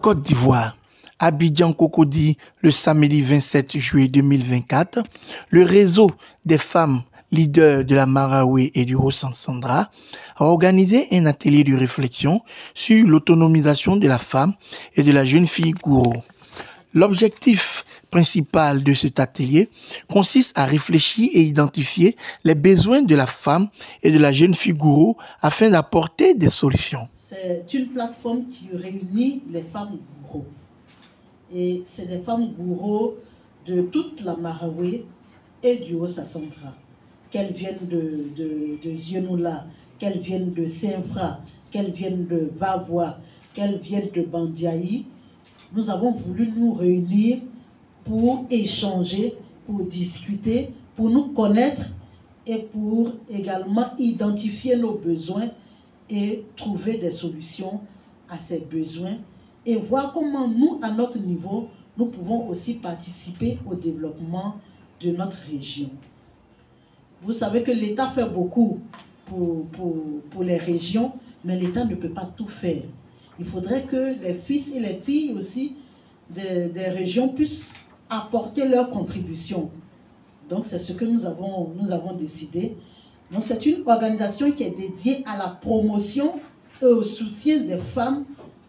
Côte d'Ivoire, Abidjan Cocody, le samedi 27 juillet 2024, le réseau des femmes leaders de la Marawe et du Haut-Sassandra a organisé un atelier de réflexion sur l'autonomisation de la femme et de la jeune fille gourou. L'objectif principal de cet atelier consiste à réfléchir et identifier les besoins de la femme et de la jeune fille gourou afin d'apporter des solutions. C'est une plateforme qui réunit les femmes gourous. Et c'est des femmes gourous de toute la Marawe et du Haut-Sassandra. Qu'elles viennent de Zionoula, qu'elles viennent de Saint-Fra, qu'elles viennent de Vavois, qu'elles viennent de Bandiaï. Nous avons voulu nous réunir pour échanger, pour discuter, pour nous connaître et pour également identifier nos besoins et trouver des solutions à ces besoins et voir comment nous, à notre niveau, nous pouvons aussi participer au développement de notre région. Vous savez que l'État fait beaucoup pour les régions, mais l'État ne peut pas tout faire. Il faudrait que les fils et les filles aussi des régions puissent apporter leur contribution. Donc c'est ce que nous avons décidé. Donc c'est une organisation qui est dédiée à la promotion et au soutien des femmes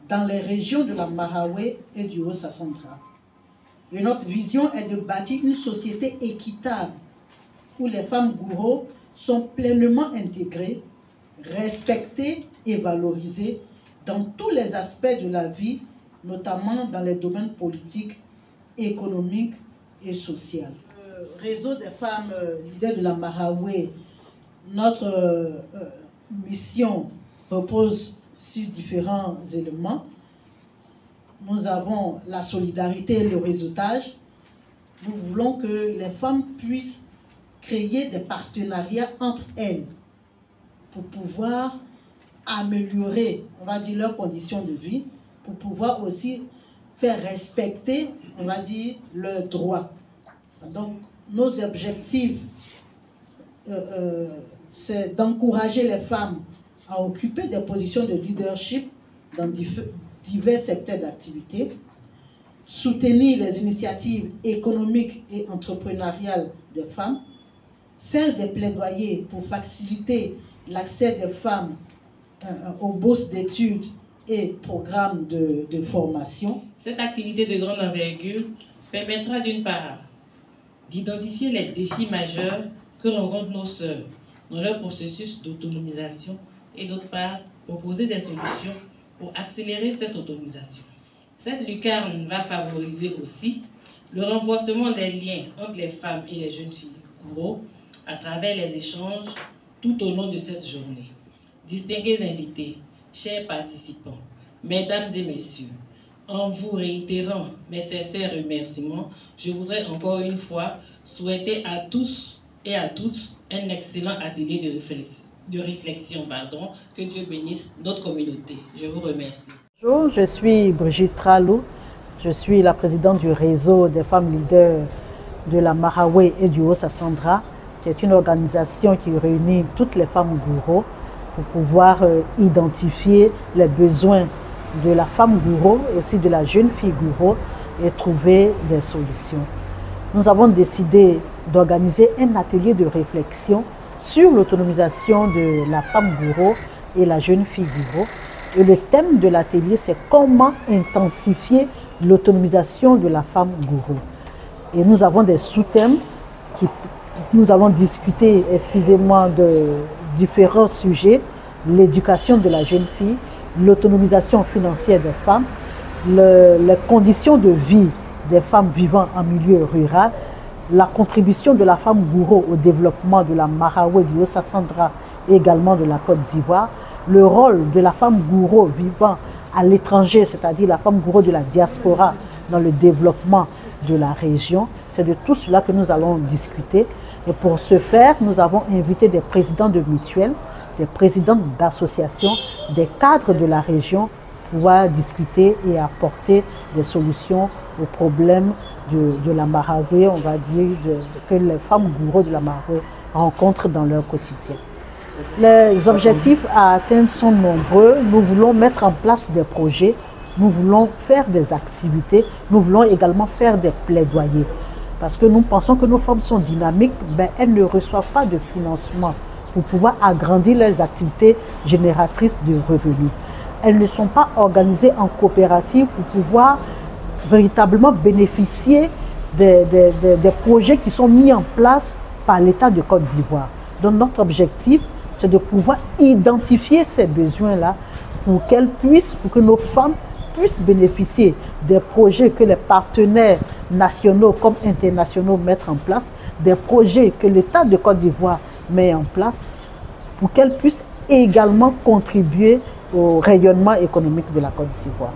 dans les régions de la Marawe et du Haut-Sassandra. Et notre vision est de bâtir une société équitable où les femmes gourous sont pleinement intégrées, respectées et valorisées dans tous les aspects de la vie, notamment dans les domaines politiques, économiques et sociaux. Le réseau des femmes leaders de la Marawe, notre mission repose sur différents éléments. Nous avons la solidarité et le réseautage. Nous voulons que les femmes puissent créer des partenariats entre elles pour pouvoir améliorer, on va dire, leurs conditions de vie, pour pouvoir aussi faire respecter, on va dire, leurs droits. Donc, nos objectifs, c'est d'encourager les femmes à occuper des positions de leadership dans divers secteurs d'activité, soutenir les initiatives économiques et entrepreneuriales des femmes, faire des plaidoyers pour faciliter l'accès des femmes aux bourses d'études et programmes de formation. Cette activité de grande envergure permettra d'une part d'identifier les défis majeurs que rencontrent nos sœurs dans leur processus d'autonomisation et d'autre part proposer des solutions pour accélérer cette autonomisation. Cette lucarne va favoriser aussi le renforcement des liens entre les femmes et les jeunes filles gourous à travers les échanges tout au long de cette journée. Distingués invités, chers participants, mesdames et messieurs, en vous réitérant mes sincères remerciements, je voudrais encore une fois souhaiter à tous et à toutes un excellent atelier de réflexion. Que Dieu bénisse notre communauté. Je vous remercie. Bonjour, je suis Brigitte Tralou. Je suis la présidente du réseau des femmes leaders de la Marawe et du Haut-Sassandra, qui est une organisation qui réunit toutes les femmes gourous pour pouvoir identifier les besoins de la femme gourou et aussi de la jeune fille gourou et trouver des solutions. Nous avons décidé d'organiser un atelier de réflexion sur l'autonomisation de la femme gourou et la jeune fille gourou. Et le thème de l'atelier, c'est comment intensifier l'autonomisation de la femme gourou. Et nous avons des sous-thèmes nous avons discuté, excusez-moi, de différents sujets: l'éducation de la jeune fille, l'autonomisation financière des femmes, les conditions de vie des femmes vivant en milieu rural, la contribution de la femme gourou au développement de la Marawe, du Haut-Sassandra et également de la Côte d'Ivoire, le rôle de la femme gourou vivant à l'étranger, c'est-à-dire la femme gourou de la diaspora dans le développement de la région. C'est de tout cela que nous allons discuter. Et pour ce faire, nous avons invité des présidents de mutuelles, des présidents d'associations, des cadres de la région pour pouvoir discuter et apporter des solutions aux problèmes de la Marawe, on va dire, que les femmes gourous de la Marawe rencontrent dans leur quotidien. Les objectifs à atteindre sont nombreux. Nous voulons mettre en place des projets nous voulons faire des activités, nous voulons également faire des plaidoyers. Parce que nous pensons que nos femmes sont dynamiques, ben, elles ne reçoivent pas de financement pour pouvoir agrandir les activités génératrices de revenus. Elles ne sont pas organisées en coopérative pour pouvoir véritablement bénéficier des projets qui sont mis en place par l'État de Côte d'Ivoire. Donc notre objectif, c'est de pouvoir identifier ces besoins-là pour que nos femmes puissent bénéficier des projets que les partenaires nationaux comme internationaux mettent en place, des projets que l'État de Côte d'Ivoire met en place, pour qu'elles puissent également contribuer au rayonnement économique de la Côte d'Ivoire.